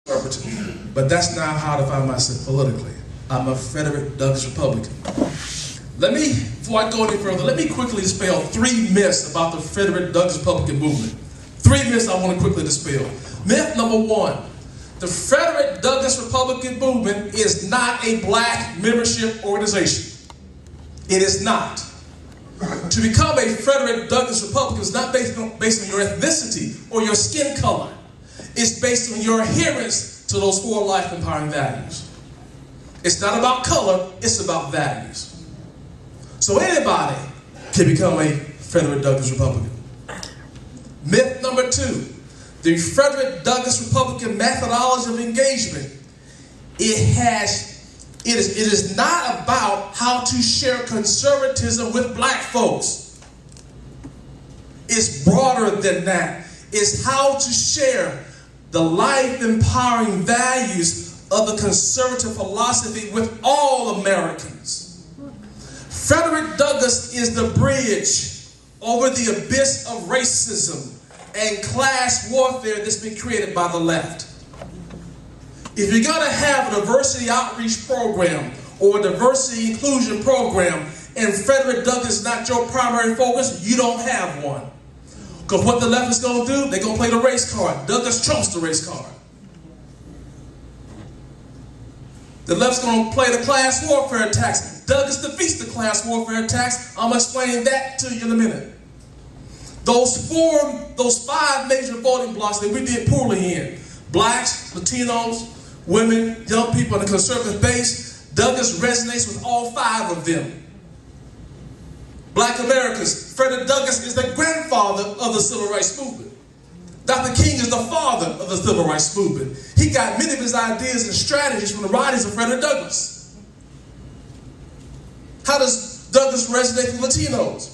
conservative, but that's not how I define myself politically. I'm a Frederick Douglass Republican. Before I go any further, let me quickly dispel 3 myths about the Frederick Douglass Republican movement. 3 myths I want to quickly dispel. Myth number 1, the Frederick Douglass Republican movement is not a black membership organization. It is not. To become a Frederick Douglass Republican is not based on your ethnicity or your skin color. It's based on your adherence to those 4 life-empowering values. It's not about color, it's about values. So anybody can become a Frederick Douglass Republican. Myth number 2, the Frederick Douglass Republican methodology of engagement, it is not about how to share conservatism with black folks. It's broader than that. It's how to share the life-empowering values of the conservative philosophy with all Americans. Frederick Douglass is the bridge over the abyss of racism and class warfare that's been created by the left. If you're going to have a diversity outreach program or a diversity inclusion program and Frederick Douglass is not your primary focus, you don't have one. Because what the left is going to do, they're going to play the race card. Douglass trumps the race card. The left's going to play the class warfare attacks. Douglass defeats the class warfare attacks. I'm explaining that to you in a minute. Those 5 major voting blocks that we did poorly in, blacks, Latinos, women, young people on the conservative base, Douglass resonates with all 5 of them. Black Americans, Frederick Douglass is the grandfather of the civil rights movement. Dr. King is the father of the civil rights movement. He got many of his ideas and strategies from the writings of Frederick Douglass. How does Douglass resonate with Latinos?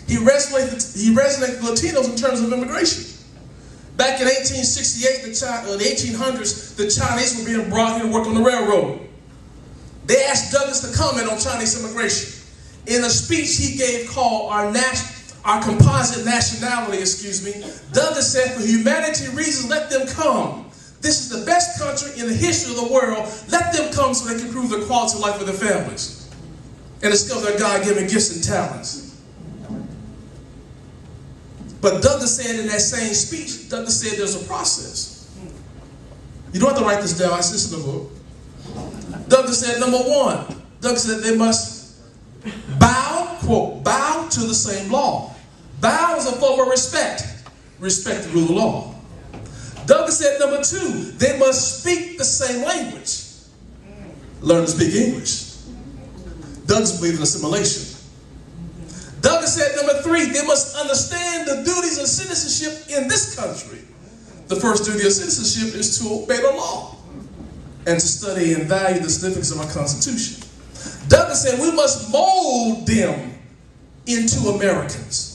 He resonated with Latinos in terms of immigration. Back in 1868, the 1800s, the Chinese were being brought here to work on the railroad. They asked Douglass to comment on Chinese immigration. In a speech he gave called Our Composite Nationality, Douglass said, for humanity reasons, let them come. This is the best country in the history of the world. Let them come so they can improve their quality of life for their families and discover their God-given gifts and talents. But Douglass said in that same speech, Douglass said there's a process. You don't have to write this down, it's just in the book. Douglass said, number 1, Douglass said they must bow, quote, bow to the same law. Bow is a form of respect. Respect the rule of law. Douglass said, number 2, they must speak the same language. Learn to speak English. Douglass believed in assimilation. Douglass said, number 3, they must understand the duties of citizenship in this country. The first duty of citizenship is to obey the law and to study and value the significance of our Constitution. Douglass said we must mold them into Americans.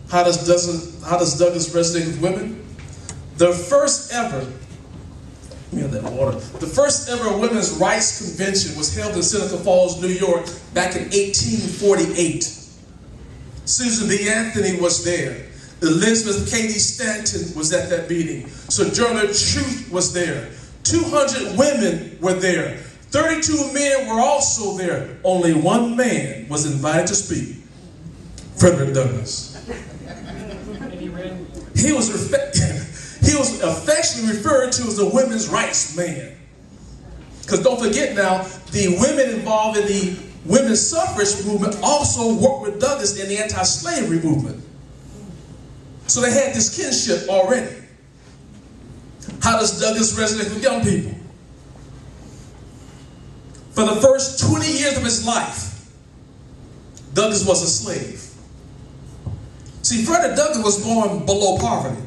How does Douglass resonate with women? The first ever women's rights convention was held in Seneca Falls, New York, back in 1848. Susan B. Anthony was there. Elizabeth Cady Stanton was at that meeting. Sojourner Truth was there. 200 women were there. 32 men were also there. Only 1 man was invited to speak. Frederick Douglass. He was affectionately referred to as a women's rights man. Because don't forget now, the women involved in the women's suffrage movement also worked with Douglass in the anti-slavery movement. So they had this kinship already. How does Douglass resonate with young people? For the first 20 years of his life, Douglass was a slave. See, Frederick Douglass was born below poverty.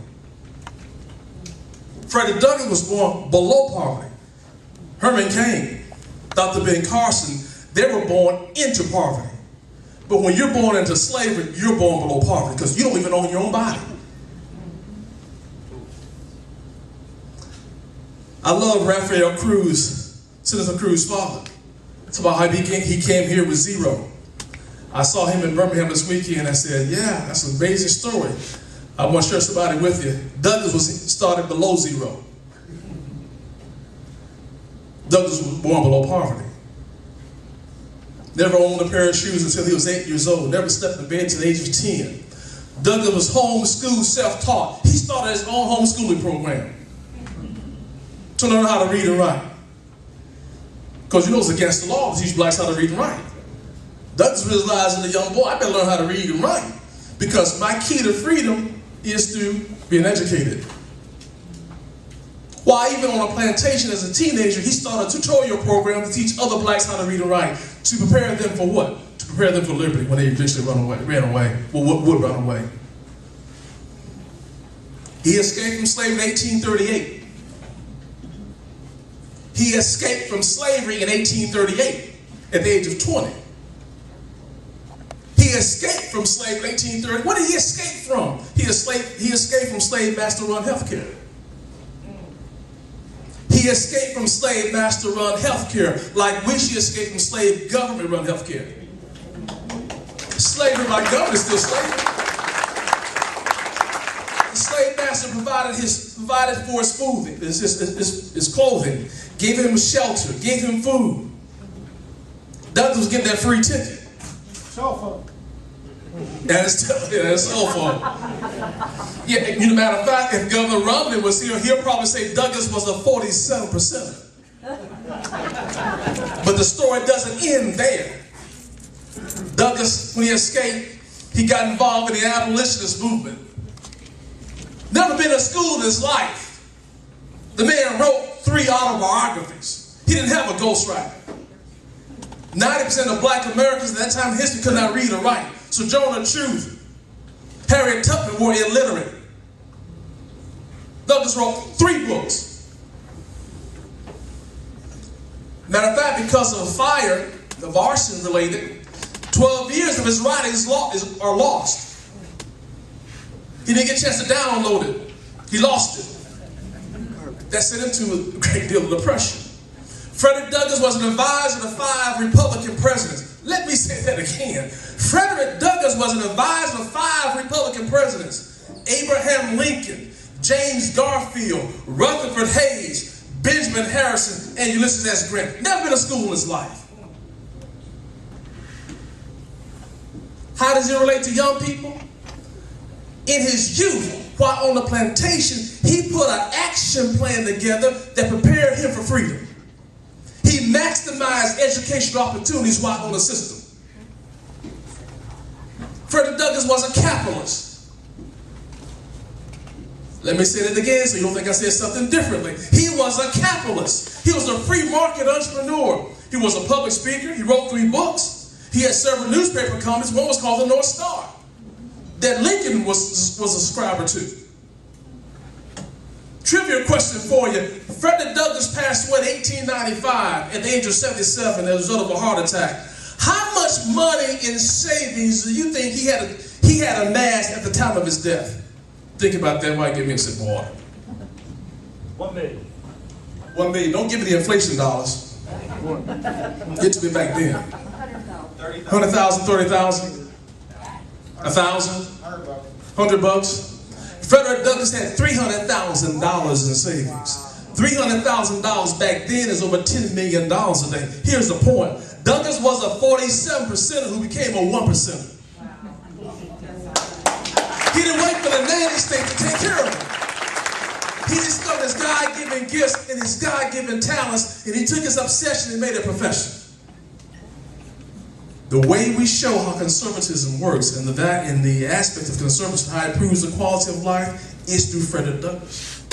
Frederick Douglass was born below poverty. Herman Cain, Dr. Ben Carson, they were born into poverty. But when you're born into slavery, you're born below poverty because you don't even own your own body. I love Raphael Cruz, Senator Cruz's father. It's about how he came here with 0. I saw him in Birmingham this weekend. I said, yeah, that's an amazing story. I want to share somebody with you. Douglas was started below zero. Douglas was born below poverty. Never owned a pair of shoes until he was 8 years old. Never slept in bed until the age of 10. Douglas was homeschooled, self-taught. He started his own homeschooling program to learn how to read and write. Because you know it's against the law to teach blacks how to read and write. Douglas realized as a young boy, I better learn how to read and write. Because my key to freedom is through being educated. Why, even on a plantation as a teenager, he started a tutorial program to teach other blacks how to read and write, to prepare them for what? To prepare them for liberty when they eventually ran away, would run away. He escaped from slavery in 1838. He escaped from slavery in 1838 at the age of 20. He escaped from slavery in 1830. What did he escape from? He escaped from slave master run healthcare. He escaped from slave master run healthcare like we should escape from slave government run healthcare. Slavery by government is still slavery. The slave master provided for his food, his clothing, gave him shelter, gave him food. Douglas was getting that free ticket. Cell phone. And it's cell phone. Yeah, you know, matter of fact, if Governor Romney was here, he'll probably say Douglas was a 47%. But the story doesn't end there. Douglas, when he escaped, he got involved in the abolitionist movement. Never been to school in his life. The man wrote 3 autobiographies. He didn't have a ghostwriter. 90% of black Americans at that time in history could not read or write. Sojourner Truth, Harriet Tubman were illiterate. Douglas wrote 3 books. Matter of fact, because of a fire, of arson related, 12 years of his writings are lost. He didn't get a chance to download it. He lost it. That sent him to a great deal of depression. Frederick Douglass was an advisor to 5 Republican presidents. Let me say that again. Frederick Douglass was an advisor to 5 Republican presidents. Abraham Lincoln, James Garfield, Rutherford Hayes, Benjamin Harrison, and Ulysses S. Grant. Never been to school in his life. How does it relate to young people? In his youth, while on the plantation, he put an action plan together that prepared him for freedom. He maximized educational opportunities while on the system. Frederick Douglass was a capitalist. Let me say that again so you don't think I said something differently. He was a capitalist. He was a free market entrepreneur. He was a public speaker. He wrote 3 books. He had several newspaper companies. One was called the North Star that Lincoln was a subscriber to. Trivia question for you. Frederick Douglass passed away in 1895 at the age of 77 as a result of a heart attack. How much money in savings do you think he had amassed at the time of his death? Think about that while you give me a sip of water. 1 million. 1 million. Don't give me the inflation dollars. Get to me back then. 100,000, 30,000, 1,000, 100 bucks. Frederick Douglass had $300,000 in savings. $300,000 back then is over $10 million today. Here's the point. Douglass was a 47%er who became a 1%er. He didn't wait for the nanny state to take care of him. He discovered his God-given gifts and his God-given talents, and he took his obsession and made it a profession. The way we show how conservatism works and the aspect of conservatism, how it improves the quality of life, is through Frederick Douglass.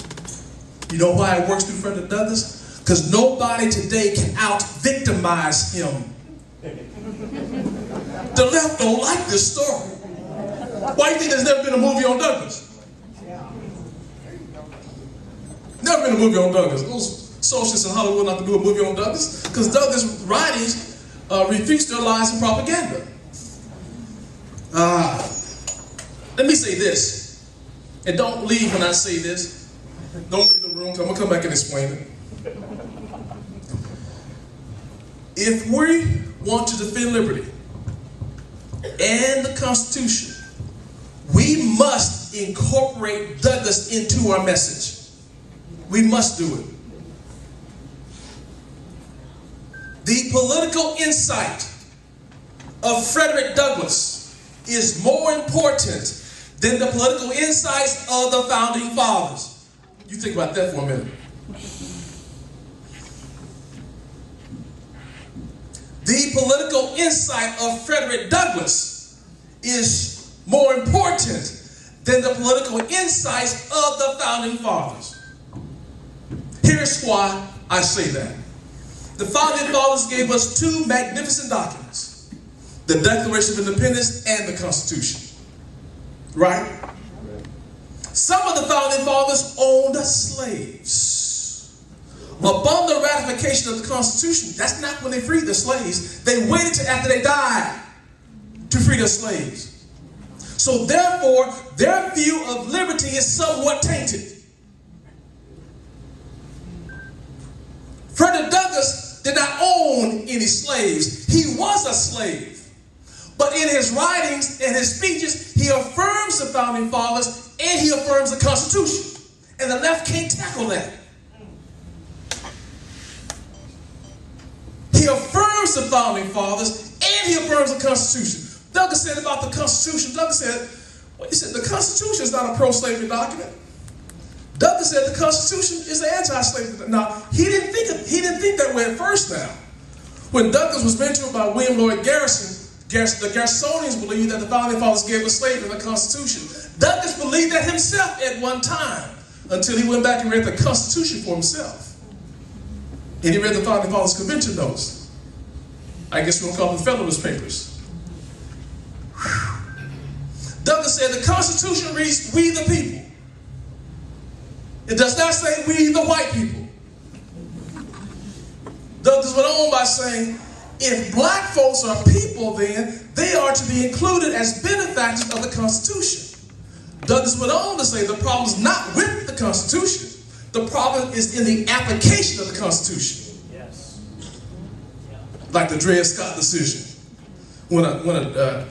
You know why it works through Frederick Douglass? Because nobody today can out-victimize him. The left don't like this story. Why do you think there's never been a movie on Douglass? Never been a movie on Douglass. Those socialists in Hollywood not to do a movie on Douglass because Douglass' writings refutes their lies and propaganda. Let me say this, and don't leave when I say this. Don't leave the room, I'm going to come back and explain it. If we want to defend liberty and the Constitution, we must must incorporate Douglas into our message. We must do it. The political insight of Frederick Douglass is more important than the political insights of the founding fathers. You think about that for a minute. The political insight of Frederick Douglass is more important than the political insights of the founding fathers. Here's why I say that. The founding fathers gave us two magnificent documents: the Declaration of Independence and the Constitution. Right? Some of the founding fathers owned slaves. Upon the ratification of the Constitution, that's not when they freed the slaves. They waited till after they died to free their slaves. So therefore, their view of liberty is somewhat tainted. Frederick Douglass did not own any slaves. He was a slave. But in his writings and his speeches, he affirms the founding fathers and he affirms the Constitution. And the left can't tackle that. He affirms the founding fathers and he affirms the Constitution. Douglass said about the Constitution, Douglass said, well, he said the Constitution is not a pro-slavery document. Douglass said the Constitution is an anti-slavery. Now, he didn't think that way at first now. When Douglass was mentored by William Lloyd Garrison, the Garrisonians believed that the founding fathers gave us slavery in the Constitution. Douglass believed that himself at one time, until he went back and read the Constitution for himself. And he read the founding fathers' convention notes. I guess we'll call them Federalist Papers. Douglass said the Constitution reads, "We the people." It does not say "we the white people." Douglass went on by saying, if black folks are people, then they are to be included as benefactors of the Constitution. Douglass went on to say the problem is not with the Constitution. The problem is in the application of the Constitution. Yes. Like the Dred Scott decision. When a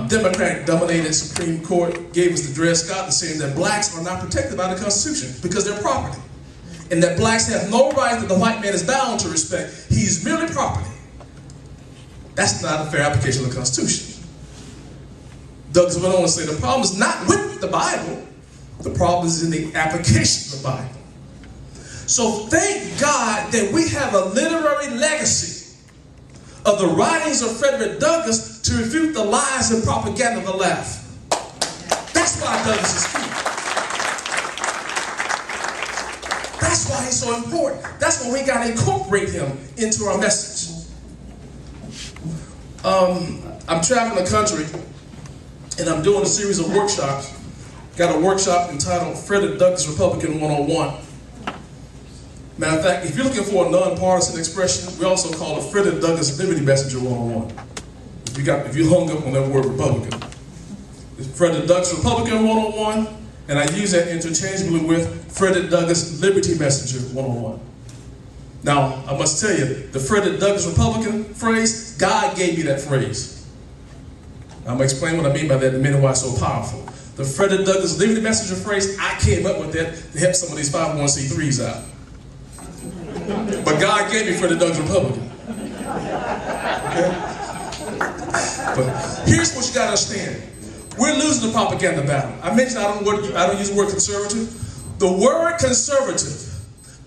Democrat-dominated Supreme Court gave us the Dred Scott decision that blacks are not protected by the Constitution because they're property. And that blacks have no right that the white man is bound to respect. He's merely property. That's not a fair application of the Constitution. Douglass went on to say the problem is not with the Bible. The problem is in the application of the Bible. So thank God that we have a literary legacy of the writings of Frederick Douglass to refute the lies and propaganda of the left. That's why Douglass is key. That's why he's so important. That's why we got to incorporate him into our message. I'm traveling the country and I'm doing a series of workshops. Got a workshop entitled Frederick Douglass Republican 101. Matter of fact, if you're looking for a nonpartisan expression, we also call it Frederick Douglass Liberty Messenger 101. If you hung up on that word Republican. It's Frederick Douglass Republican 101, and I use that interchangeably with Frederick Douglass Liberty Messenger 101. Now, I must tell you, the Frederick Douglass Republican phrase, God gave me that phrase. I'm going to explain what I mean by that in a minute, why it's so powerful. The Frederick Douglass Liberty Messenger phrase, I came up with that to help some of these 501c3s out. But God gave me Frederick Douglass Republican. Okay? But here's what you got to understand. We're losing the propaganda battle. I mentioned I don't use the word conservative. The word conservative,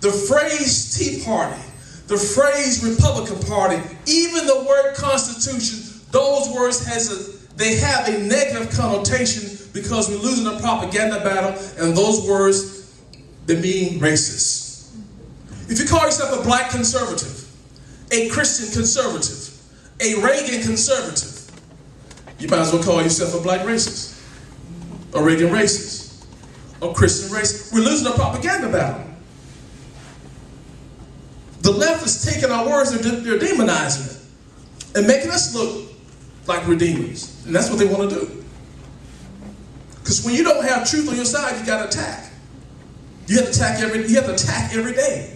the phrase Tea Party, the phrase Republican Party, even the word Constitution, those words they have a negative connotation because we're losing the propaganda battle, and those words, they mean racist. If you call yourself a black conservative, a Christian conservative, a Reagan conservative, you might as well call yourself a black racist, a Reagan racist, a Christian racist. We're losing the propaganda battle. The left is taking our words and they're demonizing it and making us look like we're demons. And that's what they want to do. Because when you don't have truth on your side, you got to attack. You have to attack every day.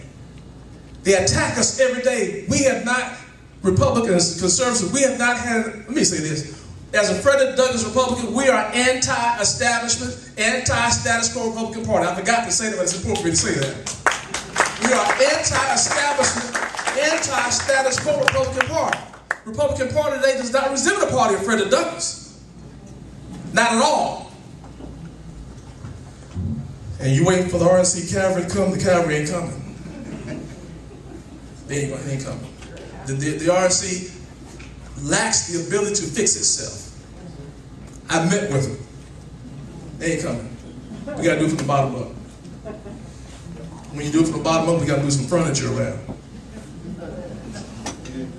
They attack us every day. We have not, Republicans, conservatives, we have not had, let me say this, as a Frederick Douglass Republican, we are anti-establishment, anti-status quo Republican Party. I forgot to say that, but it's important for me to say that. We are anti-establishment, anti-status quo Republican Party. Republican Party today does not resemble the party of Frederick Douglass. Not at all. And you waiting for the RNC cavalry to come, the cavalry ain't coming. They ain't coming. The RNC lacks the ability to fix itself. I met with them. They ain't coming. We gotta do it from the bottom up. When you do it from the bottom up, we gotta move some furniture around.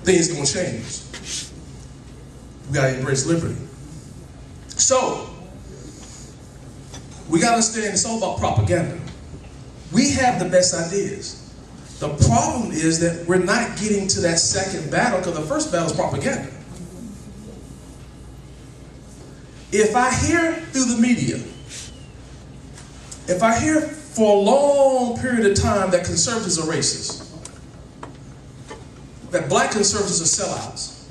Things gonna change. We gotta embrace liberty. So, we gotta understand it's all about propaganda. We have the best ideas. The problem is that we're not getting to that second battle because the first battle is propaganda. If I hear through the media, if I hear for a long period of time that conservatives are racist, that black conservatives are sellouts,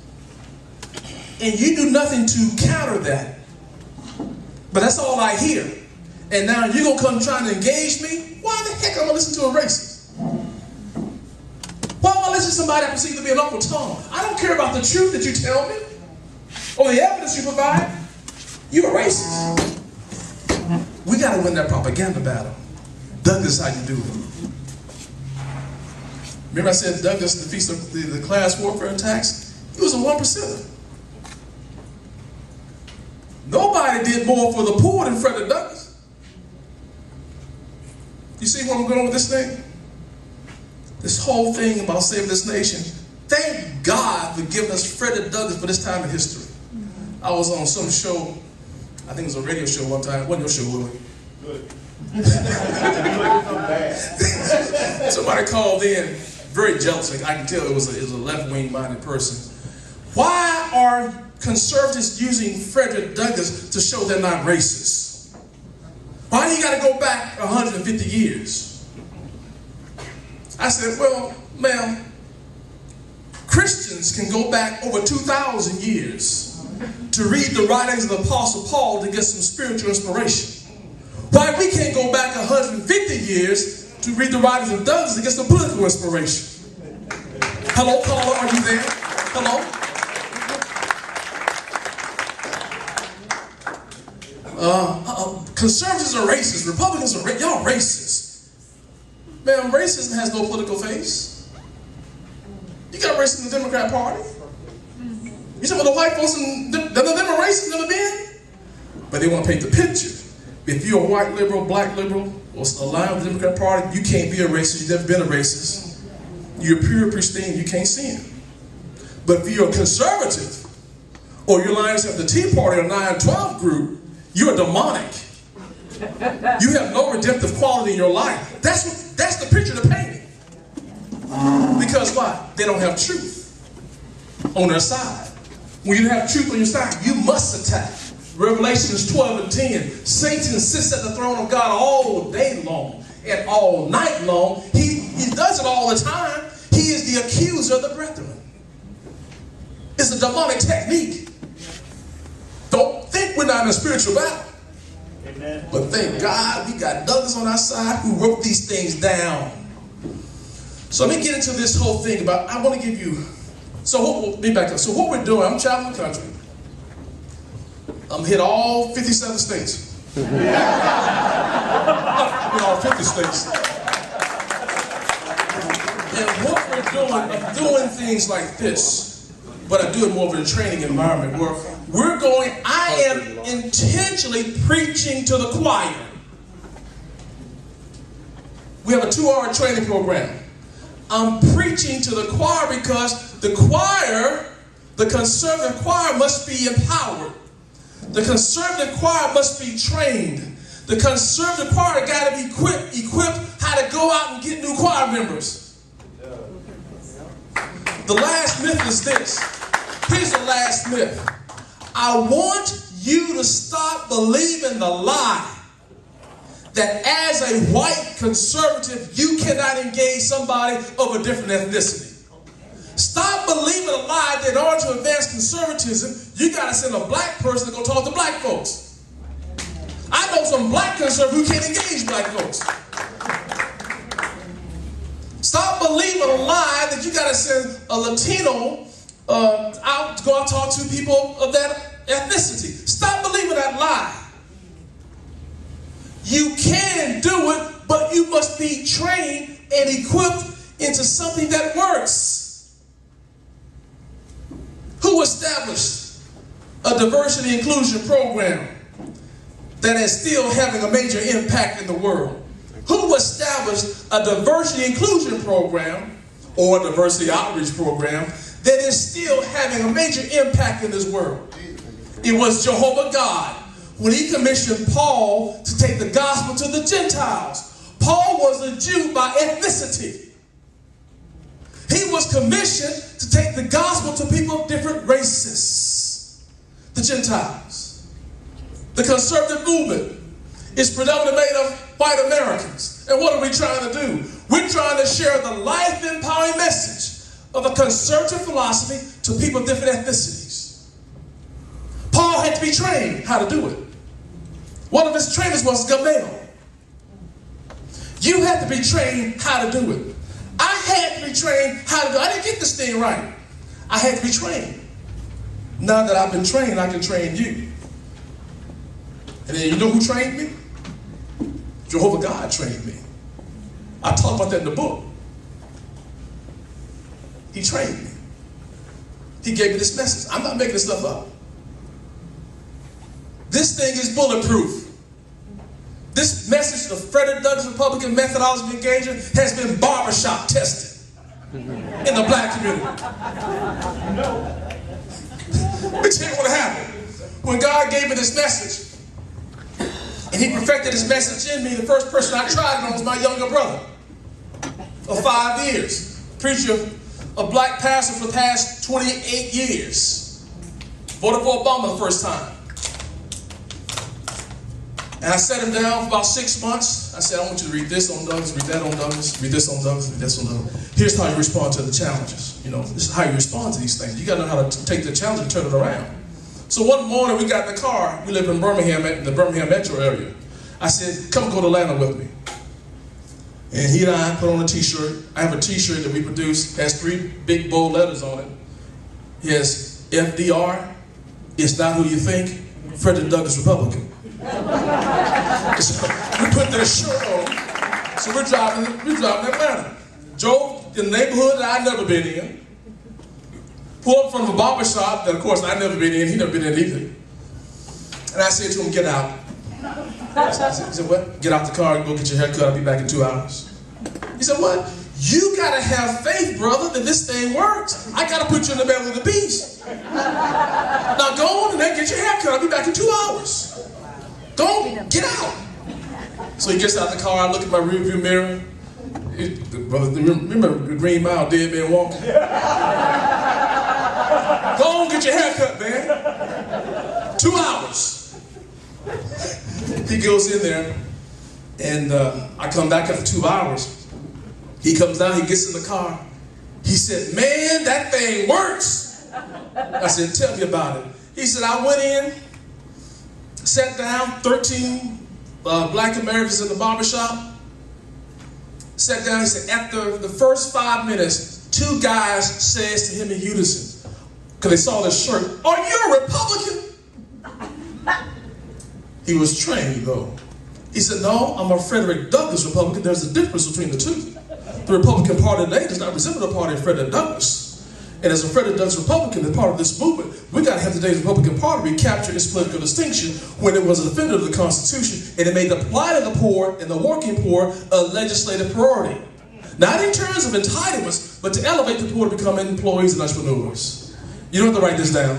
and you do nothing to counter that, but that's all I hear, and now you're going to come trying to engage me, why the heck am I going to listen to a racist? Why am I listening to somebody I perceive to be an Uncle Tom? I don't care about the truth that you tell me or the evidence you provide. You're a racist. We got to win that propaganda battle. Douglas, how you do it. Remember I said Douglas defeats the class warfare attacks? He was a 1%er. Nobody did more for the poor than Frederick Douglass. You see where I'm going with this thing? This whole thing about saving this nation. Thank God for giving us Frederick Douglass for this time in history. I was on some show, I think it was a radio show one time. It wasn't your show, Willie. Good. Somebody called in, very jealous. I can tell it was a left-wing minded person. Why are conservatives using Frederick Douglass to show they're not racist? Why do you got to go back 150 years? I said, well, ma'am, Christians can go back over 2,000 years to read the writings of the Apostle Paul to get some spiritual inspiration. Why we can't go back 150 years to read the writings of Douglas to get some political inspiration? Hello, caller, are you there? Hello? Conservatives are racist. Republicans are y'all racist. Man, racism has no political face. You got racism in the Democrat Party. You talking about the white folks and them are racist, never been? But they want to paint the picture. If you're a white liberal, black liberal, or aligned with the Democrat Party, you can't be a racist. You've never been a racist. You're pure, pristine. You can't sin. But if you're a conservative, or you're aligned with the Tea Party or 9/12 group, you're demonic. You have no redemptive quality in your life. That's the picture they're painting. Because why? They don't have truth on their side. When you have truth on your side, you must attack. Revelations 12:10. Satan sits at the throne of God all day long and all night long. He does it all the time. He is the accuser of the brethren. It's a demonic technique. Don't think we're not in a spiritual battle. Amen. But thank God we got Douglas on our side who wrote these things down. So let me get into this whole thing about, I want to give you, let me back up. So what we're doing, I'm traveling the country. I'm hit all 57 states. In all 50 states. And what we're doing, I'm doing things like this. But I do it more of a training environment where I am intentionally preaching to the choir. We have a 2-hour training program. I'm preaching to the choir because the choir, the conservative choir must be empowered. The conservative choir must be trained. The conservative choir got to be equipped how to go out and get new choir members. The last myth is this. Here's the last myth. I want you to stop believing the lie that as a white conservative, you cannot engage somebody of a different ethnicity. Stop believing a lie that in order to advance conservatism, you got to send a black person to go talk to black folks. I know some black conservatives who can't engage black folks. Stop believing a lie that you got to send a Latino out to go and talk to people of that ethnicity. Stop believing that lie. You can do it, but you must be trained and equipped into something that works. Who established a diversity inclusion program that is still having a major impact in the world? Who established a diversity inclusion program or a diversity outreach program that is still having a major impact in this world? It was Jehovah God when he commissioned Paul to take the gospel to the Gentiles. Paul was a Jew by ethnicity. He was commissioned to take the gospel to people of different races, the Gentiles. The conservative movement is predominantly made of white Americans. And what are we trying to do? We're trying to share the life-empowering message of a conservative philosophy to people of different ethnicities. Paul had to be trained how to do it. One of his trainers was Gamaliel. You had to be trained how to do it. I had to be trained how to do it. I didn't get this thing right. I had to be trained. Now that I've been trained, I can train you. And then you know who trained me? Jehovah God trained me. I talk about that in the book. He trained me. He gave me this message. I'm not making this stuff up. This thing is bulletproof. This message, the Frederick Douglass Republican methodology of engagement, has been barbershop tested in the black community. Let me tell you what happened. When God gave me this message, and he perfected his message in me, the first person I tried it on was my younger brother of 5 years. Preacher, a black pastor for the past 28 years. Voted for Obama the first time. And I sat him down for about 6 months. I said, I want you to read this on Douglas, read that on Douglas, read this on Douglas, read this on Douglas. Here's how you respond to the challenges. You know, this is how you respond to these things. You got to know how to take the challenge and turn it around. So one morning we got in the car. We live in Birmingham, in the Birmingham metro area. I said, come go to Atlanta with me. And he and I put on a t-shirt. I have a t-shirt that we produced, has 3 big bold letters on it. It has FDR, it's not who you think, Frederick Douglass Republican. So we put that shirt on. So we're driving Atlanta. Drove in the neighborhood that I'd never been in. Pulled up from a barber shop that, of course, I'd never been in. He'd never been in either. And I said to him, get out. He said, what? Get out the car and go get your hair cut. I'll be back in 2 hours. He said, what? You got to have faith, brother, that this thing works. I got to put you in the belly of the beast. Now go on and then get your hair cut. I'll be back in 2 hours. Go on, get out. So he gets out the car. I look at my rearview mirror. Remember the Green Mile, Dead Man Walking? Go on, get your hair cut, man. 2 hours. He goes in there, and I come back after 2 hours. He comes down, he gets in the car. He said, man, that thing works. I said, tell me about it. He said, I went in, sat down, 13 black Americans in the barbershop. Sat down, he said, after the first 5 minutes, 2 guys says to him in unison, because they saw this shirt, are you a Republican? He was trained, though. He said, no, I'm a Frederick Douglass Republican. There's a difference between the two. The Republican Party today does not resemble the party of Frederick Douglass. And as a Frederick Douglass Republican and part of this movement, we got to have today's Republican Party recapture its political distinction when it was a defender of the Constitution and it made the plight of the poor and the working poor a legislative priority. Not in terms of entitlements, but to elevate the poor to become employees and entrepreneurs. You don't have to write this down.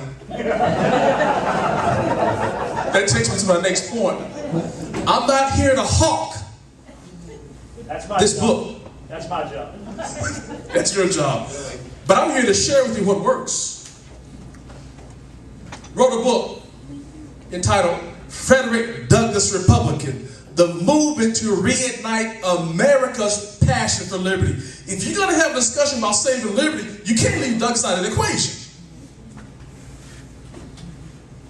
That takes me to my next point. I'm not here to hawk this book. That's my job. That's your job. But I'm here to share with you what works. Wrote a book entitled Frederick Douglass Republican, the movement to reignite America's passion for liberty. If you're going to have a discussion about saving liberty, you can't leave Douglas out of the equation.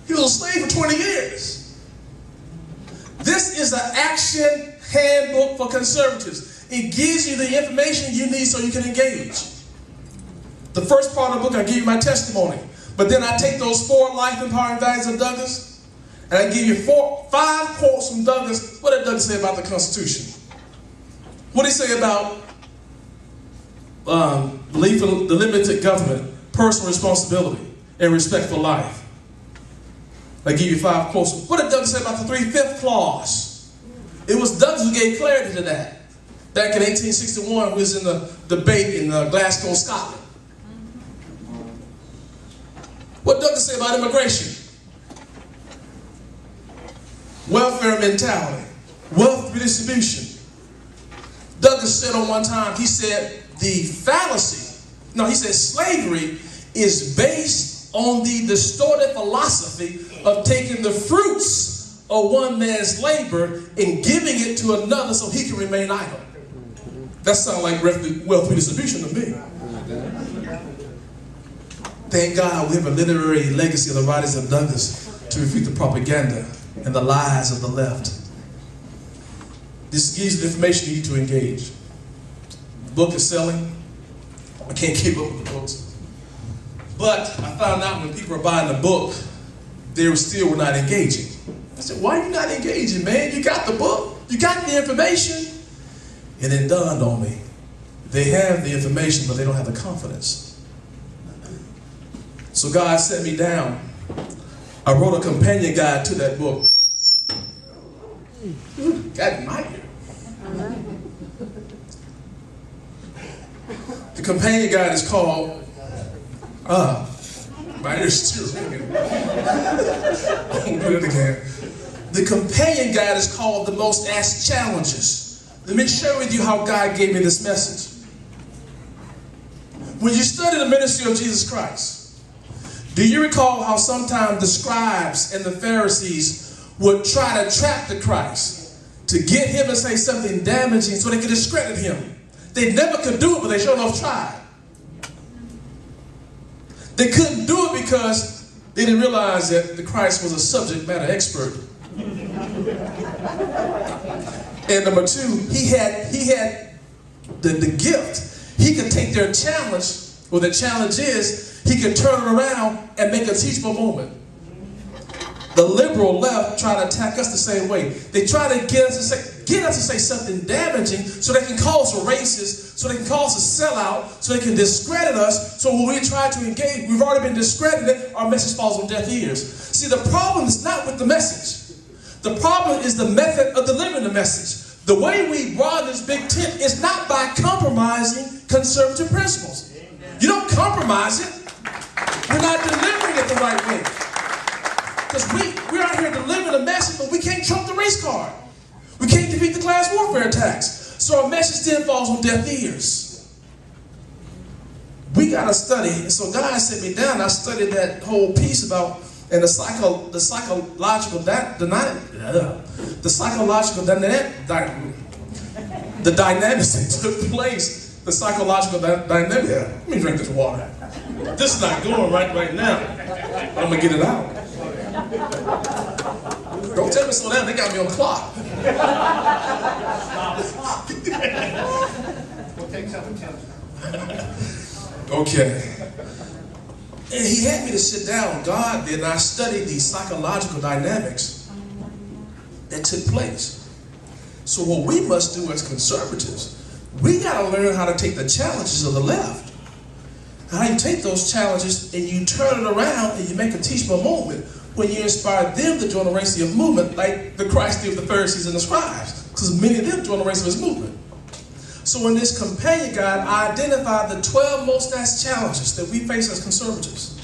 He was a slave for 20 years. This is an action handbook for conservatives. It gives you the information you need so you can engage. The first part of the book, I give you my testimony. But then I take those 4 life-empowering values of Douglas, and I give you 5 quotes from Douglas. What did Douglas say about the Constitution? What did he say about belief in the limited government, personal responsibility, and respect for life? I give you 5 quotes. What did Douglas say about the 3/5 clause? It was Douglas who gave clarity to that. Back in 1861, he was in the debate in Glasgow, Scotland. What did Douglas say about immigration? Welfare mentality, wealth redistribution. Douglas said on one time, he said slavery is based on the distorted philosophy of taking the fruits of one man's labor and giving it to another so he can remain idle. That sounds like wealth redistribution to me. Thank God we have a literary legacy of the writings of Douglas to refute the propaganda and the lies of the left. This gives you the information you need to engage. The book is selling. I can't keep up with the books. But I found out when people were buying the book, they were not engaging. I said, why are you not engaging, man? You got the book. You got the information. And it dawned on me. They have the information, but they don't have the confidence. So God set me down. I wrote a companion guide to that book. Got in my ear. The companion guide is called, my ear's still ringing. I'll do it again. The companion guide is called The Most Asked Challenges. Let me share with you how God gave me this message. When you study the ministry of Jesus Christ, do you recall how sometimes the scribes and the Pharisees would try to trap the Christ to get him to say something damaging so they could discredit him? They never could do it, but they sure enough tried. They couldn't do it because they didn't realize that the Christ was a subject matter expert. And number 2, he had the gift. He could take their challenge, or the challenge is, he could turn it around and make a teachable moment. The liberal left try to attack us the same way. They try to get us to say something damaging so they can call us a racist, so they can call us a sellout, so they can discredit us. So when we try to engage, we've already been discredited, our message falls on deaf ears. See, the problem is not with the message. The problem is the method of delivering the message. The way we broaden this big tent is not by compromising conservative principles. You don't compromise it. We're not delivering it the right way. Because we're out here delivering a message, but we can't trump the race card. We can't defeat the class warfare attacks. So our message then falls on deaf ears. We got to study. And so God set me down. I studied that whole piece about and the psychological dynamics that took place. The psychological dynamic. Let me drink this water. This is not going right now. I'm gonna get it out. Don't tell me to slow down. They got me on clock. We'll take 7 times. Okay. And he had me to sit down. God did. And I studied the psychological dynamics that took place. So what we must do as conservatives, we got to learn how to take the challenges of the left. How you take those challenges and you turn it around and you make a teachable moment when you inspire them to join the race of movement like the Christ did with the Pharisees and the scribes, because many of them joined the race of his movement. So in this companion guide, I identified the 12 most asked challenges that we face as conservatives.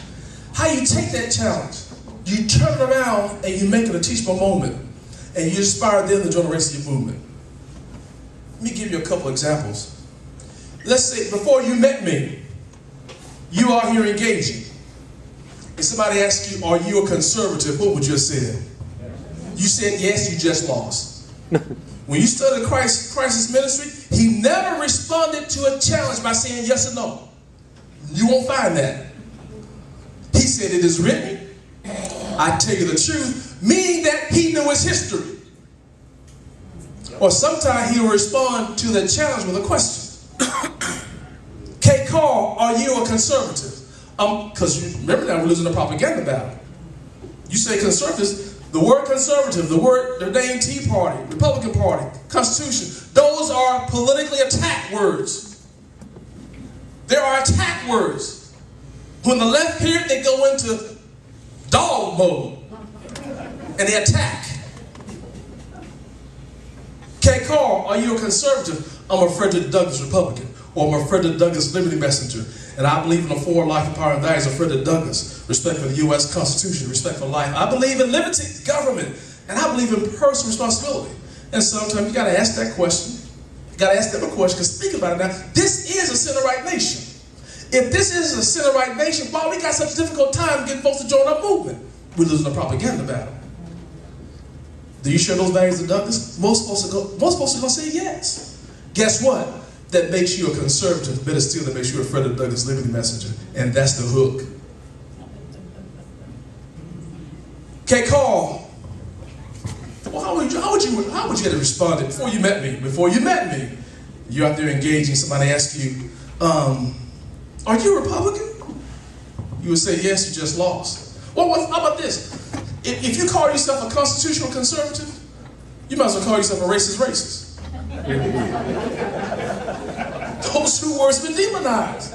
How you take that challenge, you turn it around and you make it a teachable moment and you inspire them to join the race of your movement. Let me give you a couple examples. Let's say before you met me, you are here engaging. If somebody asked you, are you a conservative, what would you have said? You said yes, you just lost. When you study Christ's ministry, He never responded to a challenge by saying yes or no. You won't find that. He said, it is written, I tell you the truth, meaning that he knew his history. Or sometimes he'll respond to the challenge with a question. K. Carl, are you a conservative? Because remember now, we're losing the propaganda battle. You say conservatives, the word conservative, the name Tea Party, Republican Party, Constitution, those are politically attack words. There are attack words. When the left hear it, they go into dog mode and they attack. K. Carl, are you a conservative? I'm a Frederick Douglass Republican, or I'm a Frederick Douglass Liberty Messenger, and I believe in the four life and power and values of Frederick Douglass: respect for the U.S. Constitution, respect for life. I believe in liberty, government, and I believe in personal responsibility. And sometimes you got to ask that question. You got to ask them a question, because think about it now. This is a center-right nation. If this is a center-right nation, why we got such a difficult time getting folks to join our movement? We're losing the propaganda battle. Do you share those values of Douglass? Most folks are going to say yes. Guess what? That makes you a conservative. Better still, that makes you a Frederick Douglass Liberty Messenger. And that's the hook. K. Carl, well, how would you have responded before you met me? Before you met me, you're out there engaging. Somebody asks you, are you a Republican? You would say, yes, you just lost. Well, how about this? If you call yourself a constitutional conservative, you might as well call yourself a racist. Those two words have been demonized.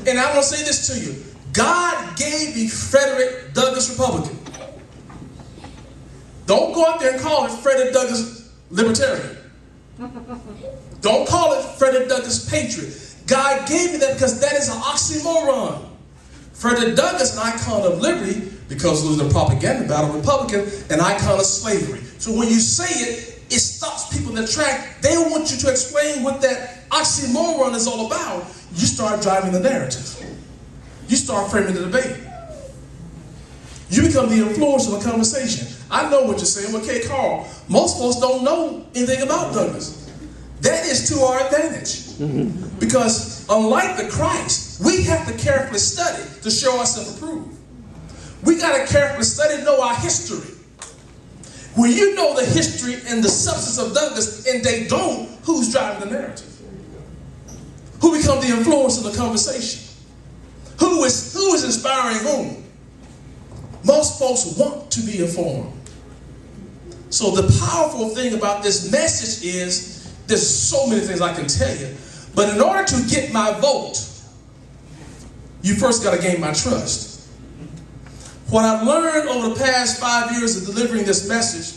And I want to say this to you. God gave me Frederick Douglass Republican. Don't go out there and call it Frederick Douglass Libertarian. Don't call it Frederick Douglass Patriot. God gave me that because that is an oxymoron. Frederick Douglass, an icon of liberty, because of the propaganda battle, Republican, an icon of slavery. So when you say it, it stops people in their track. They want you to explain what that oxymoron is all about. You start driving the narrative. You start framing the debate. You become the influencer of the conversation. I know what you're saying. Well, K. Carl, most folks don't know anything about Douglass. That is to our advantage. Because unlike the Christ, we have to carefully study to show ourselves approved. We got to carefully study to know our history. When you know the history and the substance of Douglass and they don't, who's driving the narrative? Who becomes the influence of the conversation? Who is inspiring whom? Most folks want to be informed. So the powerful thing about this message is, there's so many things I can tell you, but in order to get my vote, you first got to gain my trust. What I've learned over the past 5 years of delivering this message,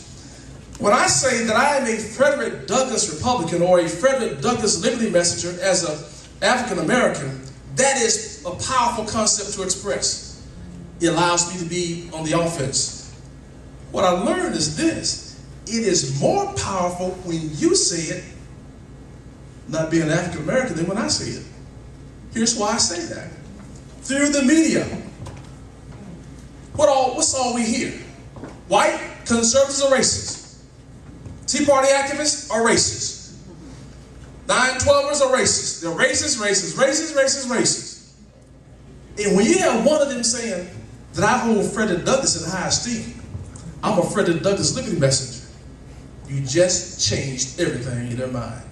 when I say that I am a Frederick Douglass Republican or a Frederick Douglass Liberty Messenger as an African American, that is a powerful concept to express. It allows me to be on the offense. What I learned is this: it is more powerful when you say it, not being an African American, than when I say it. Here's why I say that. Through the media. What's all we hear? White conservatives are racist. Tea Party activists are racist. 9/12ers are racist. They're racist, racist, racist, racist, racist. And when you have one of them saying that I hold Frederick Douglass in high esteem, I'm a Frederick Douglass Liberty Messenger, you just changed everything in their mind.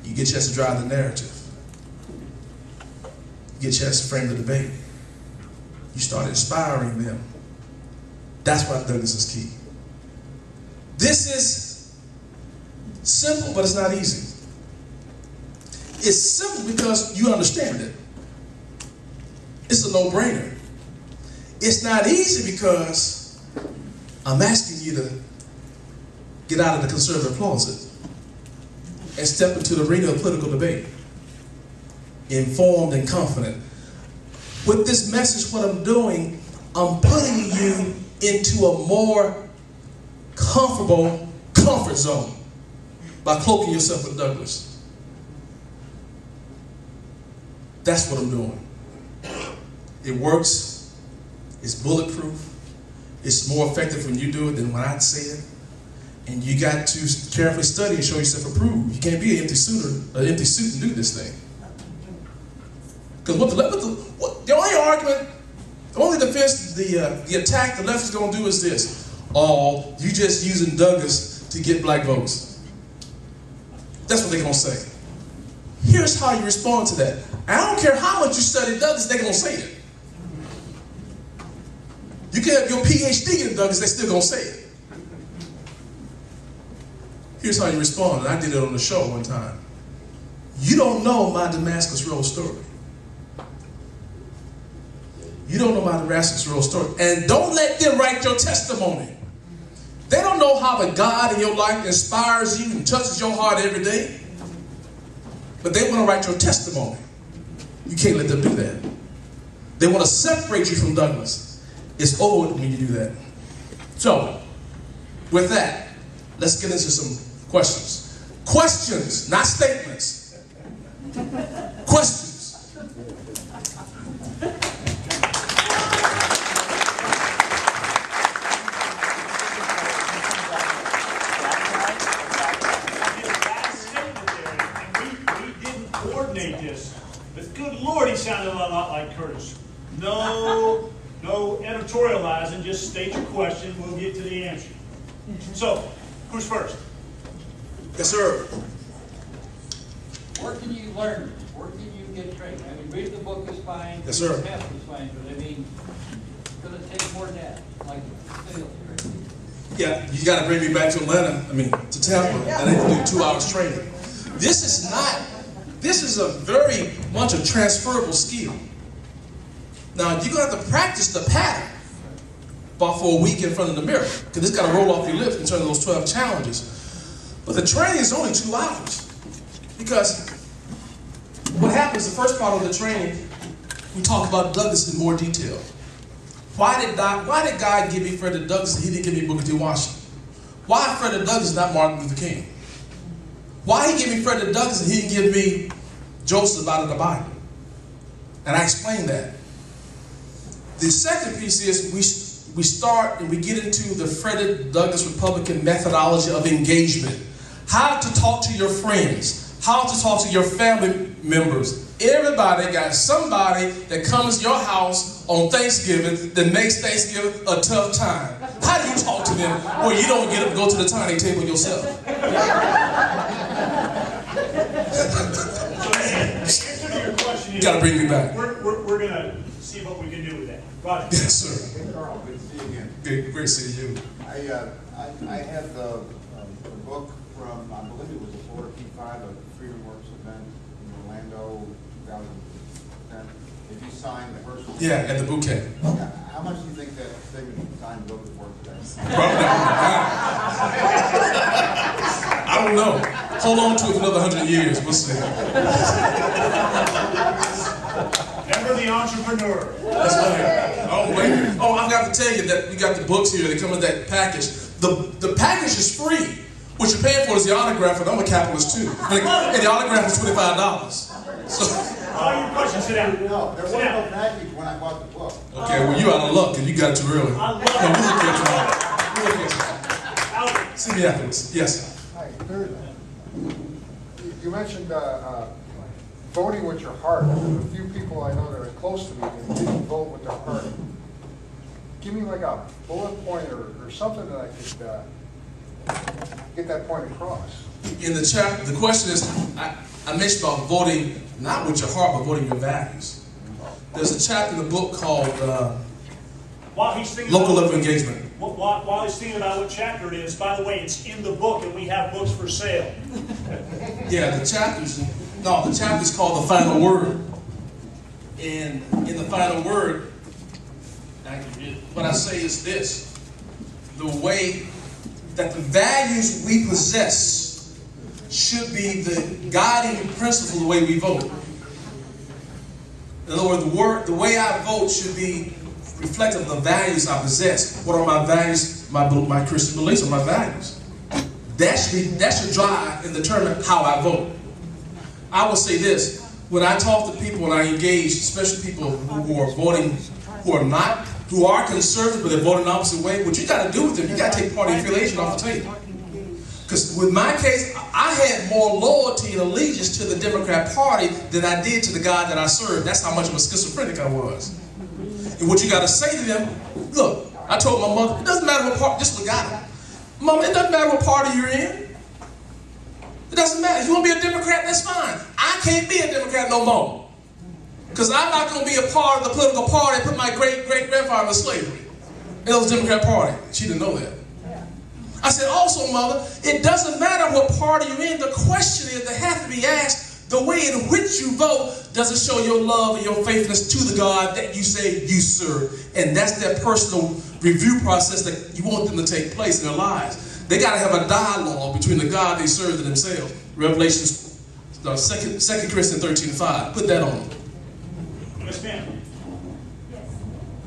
You get a chance to drive the narrative. You get a chance to frame the debate. You start inspiring them. That's why Douglass is key. This is simple, but it's not easy. It's simple because you understand it. It's a no-brainer. It's not easy because I'm asking you to get out of the conservative closet and step into the arena of political debate, informed and confident. With this message, what I'm doing, I'm putting you into a more comfortable comfort zone by cloaking yourself with Douglass. That's what I'm doing. It works. It's bulletproof. It's more effective when you do it than when I say it. And you got to carefully study and show yourself approved. You can't be an empty suit and do this thing. Because the only argument, the only defense, the attack the left is going to do is this. Oh, you just using Douglas to get black votes. That's what they're going to say. Here's how you respond to that. I don't care how much you study Douglas, they're going to say it. You can have your PhD in Douglas, they're still going to say it. Here's how you respond, and I did it on the show one time. You don't know my Damascus Road story. You don't know my Damascus Road story. And don't let them write your testimony. They don't know how the God in your life inspires you and touches your heart every day. But they want to write your testimony. You can't let them do that. They want to separate you from Douglas. It's over when you do that. So, with that, let's get into some questions. Questions, not statements. Questions. Lord, he sounded a lot like Curtis. No editorializing, just state your question, we'll get to the answer. So, who's first? Yes, sir. Where can you learn? Where can you get trained? I mean, reading the book is fine. Yes, sir. The test is fine, but I mean, it's going to take more than that, like sales training. Yeah, you got to bring me back to Atlanta, to Tampa, and I need to do 2 hours training. This is a very much a transferable skill. Now, you're going to have to practice the pattern about for a week in front of the mirror, because it's got to roll off your lips in terms of those 12 challenges. But the training is only 2 hours, because what happens, the first part of the training, we talk about Douglas in more detail. Why did God give me Frederick Douglass and he didn't give me Booker T. Washington? Why Frederick Douglass, not Martin Luther King? Why he gave me Frederick Douglass and he didn't give me Joseph out of the Bible? And I explained that. The second piece is we start and we get into the Frederick Douglass Republican methodology of engagement. How to talk to your friends. How to talk to your family members. Everybody got somebody that comes to your house on Thanksgiving that makes Thanksgiving a tough time. How do you talk to them where you don't get up and go to the dining table yourself? So answer to your question is, You gotta bring me back. We're gonna see what we can do with that. Roger. Yes, sir. Hey, Carl, good to see you again. Great to see you. I had the book from, I believe it was a Florida P5, a Freedom Works event in Orlando, 2010. Did you sign the first one? Yeah, at the bouquet. Yeah. How much do you think that signature signed book is worth today? Probably not. I don't know. Hold on to it for another 100 years. We'll see. Never the entrepreneur. That's right. Oh, wait. Oh, I got to tell you that we got the books here. They come in that package. The package is free. What you're paying for is the autograph, and I'm a capitalist too. And the autograph is $25. So. All your questions, sit down. No, there wasn't no package when I bought the book. Okay, well, you out of luck because you got it too early. I love No, we'll look at you. We'll look at you. See me afterwards. Yes. Hi, you mentioned voting with your heart. There's a few people I know that are close to me that didn't vote with their heart. Give me like a bullet point or something that I could get that point across. In the chapter, the question is, I mentioned about voting not with your heart, but voting your values. There's a chapter in the book called Local Level Engagement. While he's thinking about what chapter it is, by the way, it's in the book, and we have books for sale. Yeah, the chapter is called The Final Word. And in The Final Word, what I say is this: the way that the values we possess should be the guiding principle of the way we vote. In other words, the way I vote should be reflective of the values I possess. What are my values? My Christian beliefs are my values. That should drive and determine how I vote. I will say this: when I talk to people, when I engage, especially people who are voting, who are conservative but they're voting the opposite way, what you got to do with them, you got to take party affiliation off the table. Because with my case, I had more loyalty and allegiance to the Democrat Party than I did to the God that I served. That's how much of a schizophrenic I was. And what you got to say to them, look, I told my mother, it doesn't matter what party, this is what got her. Mama, it doesn't matter what party you're in. It doesn't matter. If you want to be a Democrat, that's fine. I can't be a Democrat no more. Because I'm not going to be a part of the political party that put my great-great-grandfather in slavery. And it was the Democrat Party. She didn't know that. I said, also, Mother, it doesn't matter what party you're in. The question is, that has to be asked, the way in which you vote, does it show your love and your faithfulness to the God that you say you serve? And that's that personal review process that you want them to take place in their lives. They got to have a dialogue between the God they serve and themselves. Revelations, 2 Corinthians 13:5. Put that on. Yes, ma'am. Yes.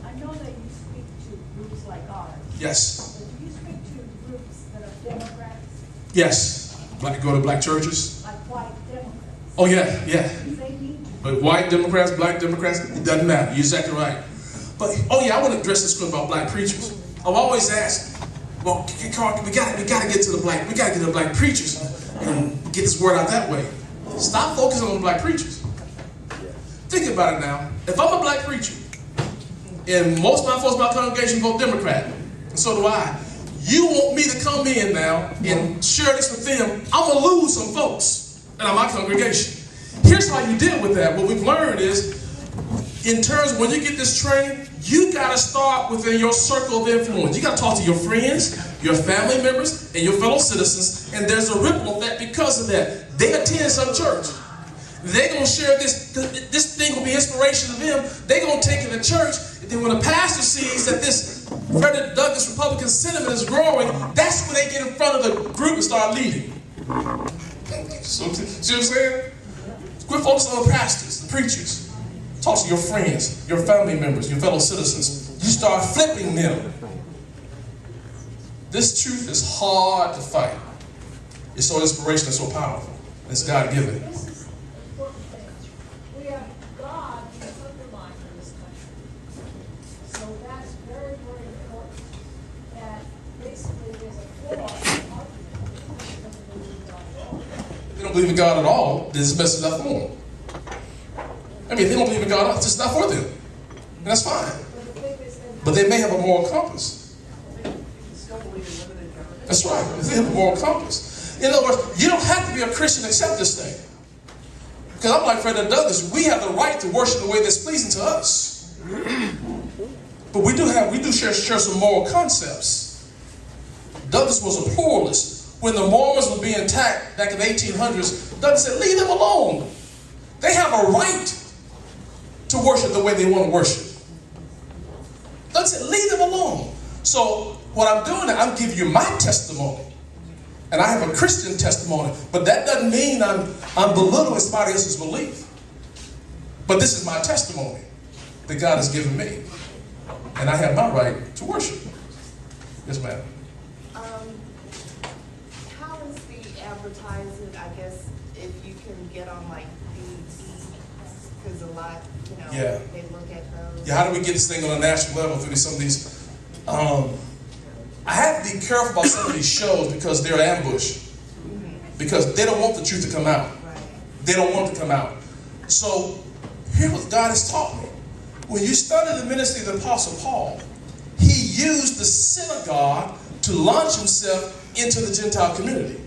I know that you speak to groups like ours. Yes. But do you speak to groups that are Democrats? Yes. Go to black churches? Like white Democrats? Oh, yeah, yeah. They need to. But white Democrats, black Democrats, it doesn't matter. You're exactly right. But, oh yeah, I want to address this about black preachers. I've always asked, well, Carl, we got to get to the black preachers and get this word out that way. Stop focusing on the black preachers. Think about it now. If I'm a black preacher, and most of my folks in my congregation vote Democrat, and so do I, you want me to come in now and share this with them, I'm going to lose some folks in my congregation. Here's how you deal with that. What we've learned is, in terms of when you get this training, you got to start within your circle of influence. You got to talk to your friends, your family members, and your fellow citizens, and there's a ripple effect because of that. They attend some church. They're going to share this thing will be inspiration to them. They're going to take it to church. And then when the pastor sees that this Frederick Douglass Republican sentiment is growing, that's when they get in front of the group and start leading. See what I'm saying? Quit focusing on the pastors, the preachers. Talk to your friends, your family members, your fellow citizens. You start flipping them. This truth is hard to fight. It's so inspirational, it's so powerful. It's God-given. This is an important thing. We have God who's undermined in this country. So that's very, very important. That basically there's a flaw in the argument. If they don't believe in God at all, If they don't believe in God at all, then this mess is not for them. I mean, if they don't believe in God, it's just not for them. And that's fine. But they may have a moral compass. That's right. If they have a moral compass. In other words, you don't have to be a Christian to accept this thing. Because I'm like Frederick Douglass, we have the right to worship the way that's pleasing to us. But we do share some moral concepts. Douglass was a pluralist. When the Mormons were being attacked back in the 1800s, Douglass said, leave them alone. They have a right to worship the way they want to worship. Douglass said, leave them alone. So what I'm doing is I'm giving you my testimony. And I have a Christian testimony. But that doesn't mean I'm belittling somebody else's belief. But this is my testimony that God has given me. And I have my right to worship. Yes, ma'am. How is the advertising, I guess, if you can get on like BET, because a lot, Yeah. they look at those. Yeah, how do we get this thing on a national level through some of these? I have to be careful about some of these shows because they're ambush. Because they don't want the truth to come out. Right. They don't want it to come out. So, here's what God has taught me. When you study the ministry of the Apostle Paul, he used the synagogue to launch himself into the Gentile community.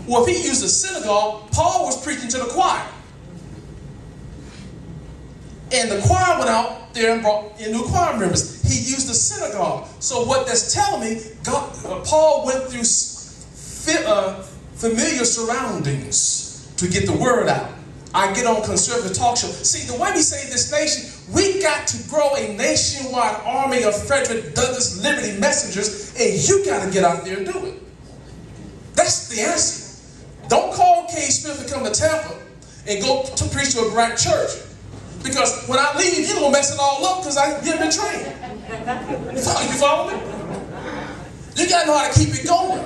Well, if he used the synagogue, Paul was preaching to the choir. And the choir went out there and brought in new choir members. He used the synagogue. So what that's telling me, Paul went through familiar surroundings to get the word out. I get on conservative talk show. See, the way we save this nation, we got to grow a nationwide army of Frederick Douglass Liberty messengers, and you got to get out there and do it. That's the answer. Don't call K. Smith to come to Tampa and go to preach to a black church. Because when I leave, you're going to mess it all up because you've been trained. You follow me? You got to know how to keep it going.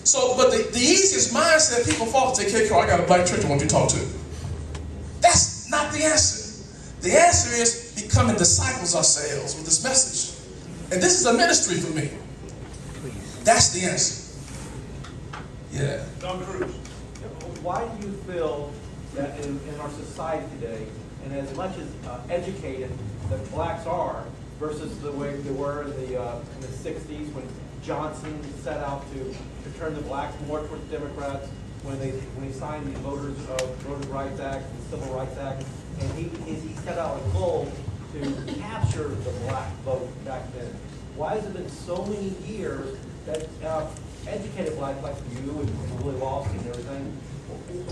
So, but the easiest mindset people fall to say, "Okay, Carl, I got a black church I want you to talk to." That's not the answer. The answer is becoming disciples ourselves with this message. And this is a ministry for me. That's the answer. Yeah. John Cruz. Why do you feel that in our society today, and as much as educated that blacks are versus the way they were in the 60s when Johnson set out to turn the blacks more towards Democrats, when he signed the Voters Rights Act, the Civil Rights Act, and he set out a goal to capture the black vote back then. Why has it been so many years that educated blacks like you and Willie Lawson and everything,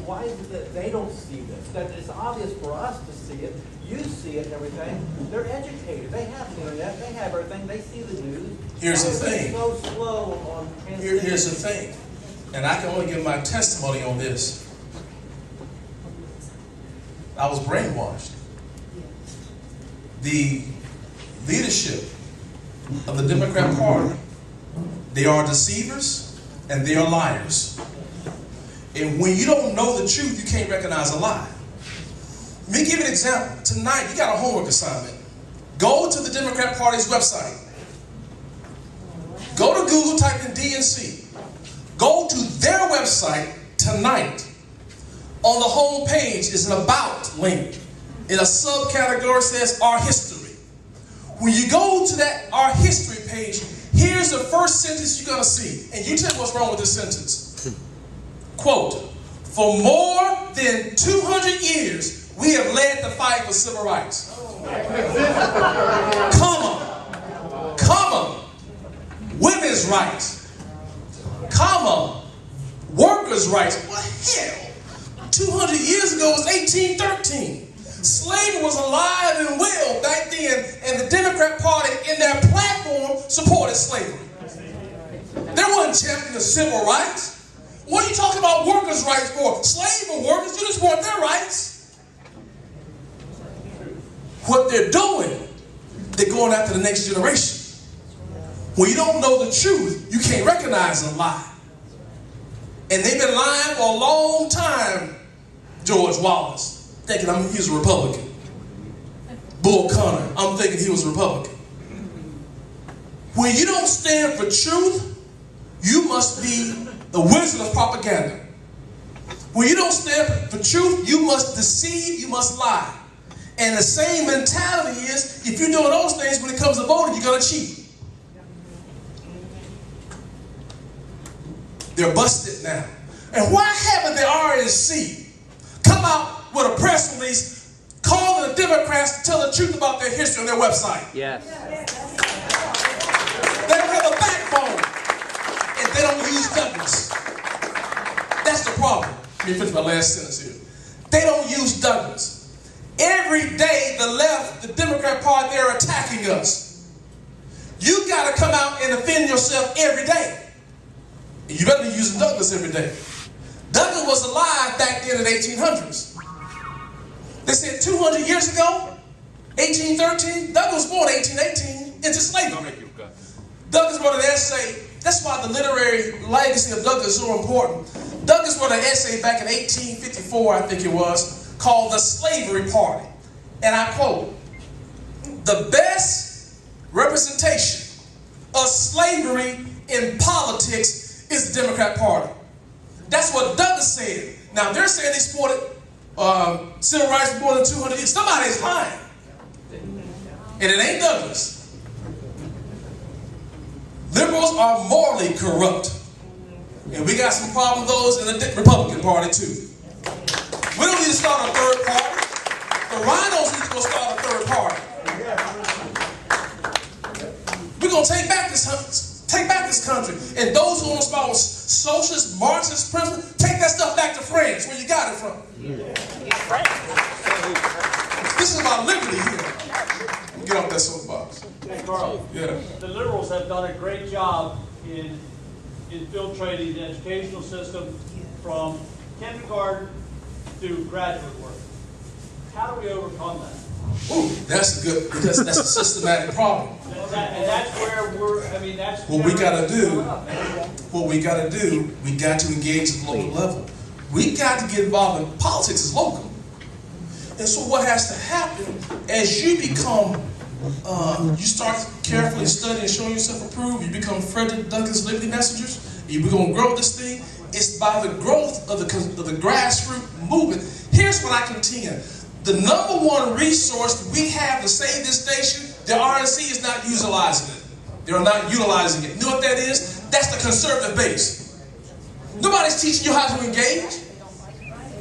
why is it that they don't see this? That it's obvious for us to see it. You see it and everything. They're educated. They have the internet. They have everything. They see the news. Here's the thing. So slow on Here's the thing. And I can only give my testimony on this. I was brainwashed. The leadership of the Democrat Party, they are deceivers and they are liars. And when you don't know the truth, you can't recognize a lie. Let me give you an example. Tonight, you got a homework assignment. Go to the Democrat Party's website. Go to Google, type in DNC. Go to their website tonight. On the home page is an About link. In a subcategory says Our History. When you go to that Our History page, here's the first sentence you're going to see. And you tell me what's wrong with this sentence. Quote, for more than 200 years, we have led the fight for civil rights. Comma, women's rights, comma, workers' rights. Well, hell, 200 years ago was 1813. Slavery was alive and well back then, and the Democrat Party in their platform supported slavery. They weren't championing the civil rights. What are you talking about workers' rights for? Slave or workers, you just want their rights. What they're doing, they're going after the next generation. When you don't know the truth, you can't recognize a lie. And they've been lying for a long time, George Wallace, thinking he was a Republican. Bull Connor, I'm thinking he was a Republican. When you don't stand for truth, you must be the wizard of propaganda. When you don't stand for truth, you must deceive, you must lie. And the same mentality is, if you're doing those things, when it comes to voting, you're going to cheat. They're busted now. And why haven't the RNC come out with a press release calling the Democrats to tell the truth about their history on their website? Yes. They don't have a backbone. And they don't use Douglas. That's the problem. Let me finish my last sentence here. They don't use Douglas. Every day, the left, the Democrat Party, they're attacking us. You got to come out and defend yourself every day. And you better be using Douglas every day. Douglas was alive back then in the 1800s. They said 200 years ago, 1813, Douglas was born in 1818 into slavery. Douglas wrote an essay. That's why the literary legacy of Douglas is so important. Douglas wrote an essay back in 1854, I think it was, called The Slavery Party. And I quote, the best representation of slavery in politics is the Democrat Party. That's what Douglas said. Now, they're saying they supported civil rights for more than 200 years. Somebody's lying. And it ain't Douglas. Liberals are morally corrupt. And we got some problem with those in the Republican Party too. We don't need to start a third party. The rhinos need to go start a third party. We're going to take back this country. And those who want to start with socialist, Marxist principles, take that stuff back to France where you got it from. This is about liberty here. Get off that soapbox. Hey, Carl. Yeah. The liberals have done a great job in infiltrating the educational system from kindergarten to graduate work. How do we overcome that? Ooh, that's good, because that's a systematic problem. And that's where that's What we got to do, we got to engage at the local level. We got to get involved in politics is local. And so what has to happen as you become, you start carefully studying and showing yourself approved, you become Frederick Douglass Liberty Messengers, we're going to grow this thing. it's by the growth of the grassroots movement. Here's what I contend. The number one resource we have to save this nation, the RNC is not utilizing it. They're not utilizing it. You know what that is? That's the conservative base. Nobody's teaching you how to engage.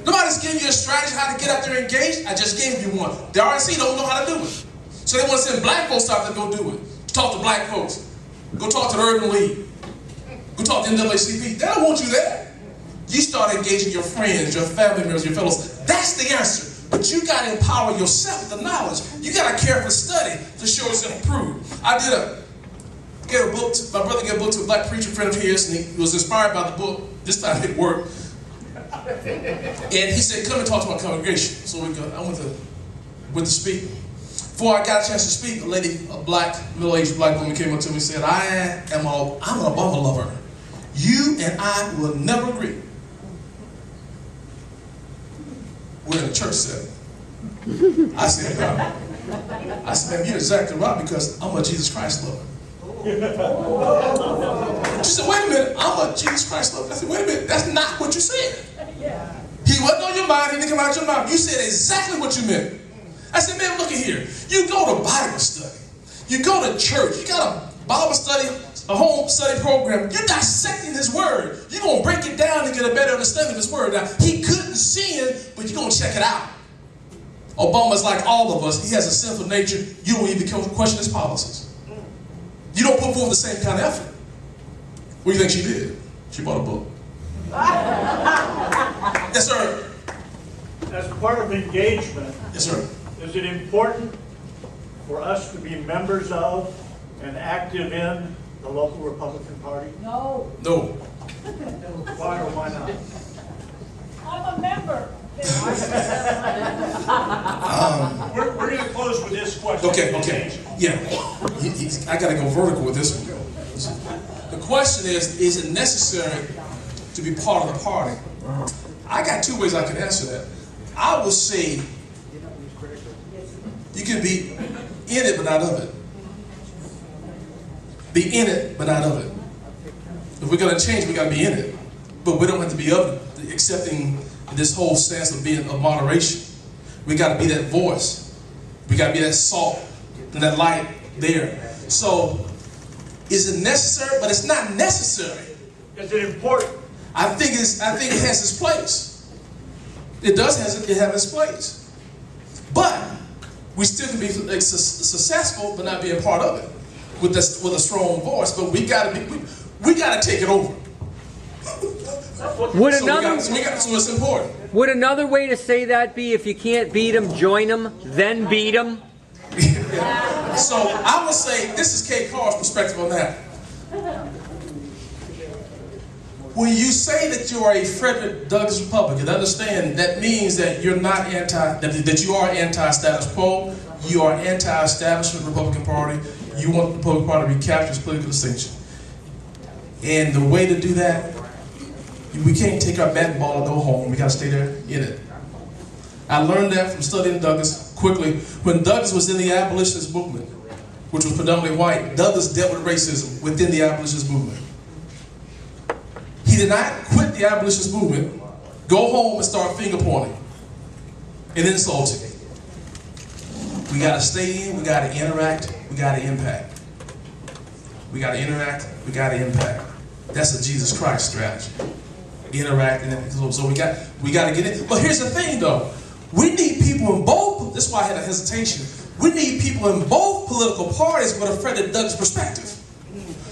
Nobody's giving you a strategy how to get out there and engage. I just gave you one. The RNC don't know how to do it. So they want to send black folks out to go do it. Talk to black folks. Go talk to the Urban League. Go talk to NAACP. They don't want you there. You start engaging your friends, your family members, your fellows. That's the answer. But you got to empower yourself with the knowledge. You got to carefully study to show yourself approved. I get a book. My brother gave a book to a black preacher friend of his, and he was inspired by the book. This time it worked. And he said, "Come and talk to my congregation." So I went to speak. Before I got a chance to speak, a middle-aged black woman came up to me and said, I'm an Obama lover. You and I will never agree. We're in a church setting. I said, "Man, you're exactly right, because I'm a Jesus Christ lover." She said, "Wait a minute, I'm a Jesus Christ lover." I said, "Wait a minute, that's not what you said." He wasn't on your mind, he didn't come out your mouth. You said exactly what you meant. I said, "Man, look at here. You go to Bible study. You go to church. You got a Bible study, a home study program. You're dissecting His Word. You're going to break it down and get a better understanding of His Word." Now, he couldn't sin, but you're going to check it out. Obama's like all of us. He has a sinful nature. You don't even question his policies. You don't put forth the same kind of effort. What do you think she did? She bought a book. Yes, sir. As part of engagement, Yes, sir. is it important for us to be members of and active in the local Republican Party? No, No. Why or why not? I'm a member. We're going to close with this question. Okay. Yeah. I got to go vertical with this one. The question is it necessary to be part of the party? I got two ways I can answer that. I would say you can be in it but not of it. Be in it but not of it. If we're going to change, we got to be in it. But we don't have to be of it, accepting this whole stance of being of moderation. We got to be that voice. We got to be that salt and that light there. So, is it necessary? But it's not necessary. Is it important? I think it has its place. It does have its place. But we still can be successful, but not be a part of it with a strong voice. But we got to take it over. So it's important. Would another way to say that be, if you can't beat them, join them, then beat them? So I would say, this is Kay Carr's perspective on that. When you say that you are a Frederick Douglass Republican, understand that means that you're not that you are anti-status quo. You are anti-establishment Republican Party. You want the Republican Party to recapture its political distinction. And the way to do that, we can't take our bat ball and go home. We got to stay there in it. I learned that from studying Douglass quickly. When Douglass was in the abolitionist movement, which was predominantly white, Douglass dealt with racism within the abolitionist movement. He did not quit the abolitionist movement, go home and start finger pointing and insulting. We got to stay in, we got to interact, we got to impact. We got to interact, we got to impact. That's a Jesus Christ strategy. Interact, and so we got to get in. But here's the thing, though. We need people in both. This is why I had a hesitation. We need people in both political parties with a Frederick Douglass perspective.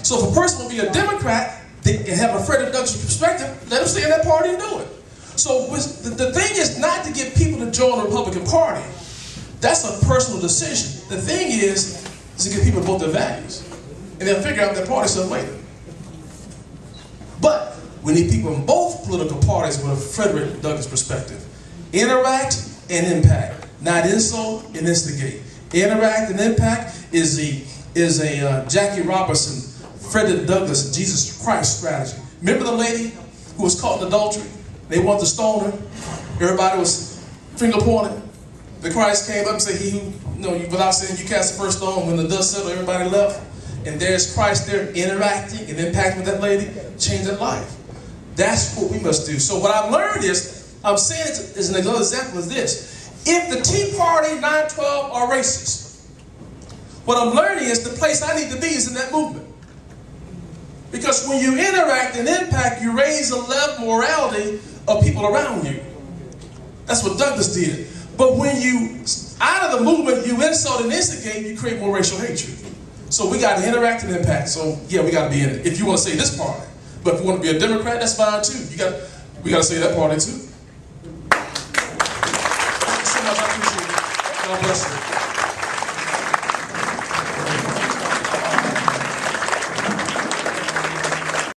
So if a person will be a Democrat and have a Frederick Douglass perspective, let them stay in that party and do it. So the thing is not to get people to join the Republican Party. That's a personal decision. The thing is to get people both their values, and they'll figure out their party stuff later. But we need people in both political parties with a Frederick Douglass perspective. Interact and impact, not insult and instigate. Interact and impact is a Jackie Robinson, Frederick Douglass, Jesus Christ strategy. Remember the lady who was caught in adultery? They wanted to stone her. Everybody was finger pointing. The Christ came up and said, "He who, without saying you cast the first stone." When the dust settled, everybody left. And there's Christ there interacting and impacting with that lady, changed that life. That's what we must do. So what I've learned is, I'm saying it as another example is this. If the Tea Party, 9/12 are racist, what I'm learning is the place I need to be is in that movement. Because when you interact and impact, you raise the level of morality of people around you. That's what Douglas did. But when you, out of the movement, you insult and instigate, you create more racial hatred. So we got to interact and impact. So yeah, we got to be in it. If you want to say this party. But if you want to be a Democrat, that's fine too. We got to say that party too. Thank you so much. I appreciate it. God bless you.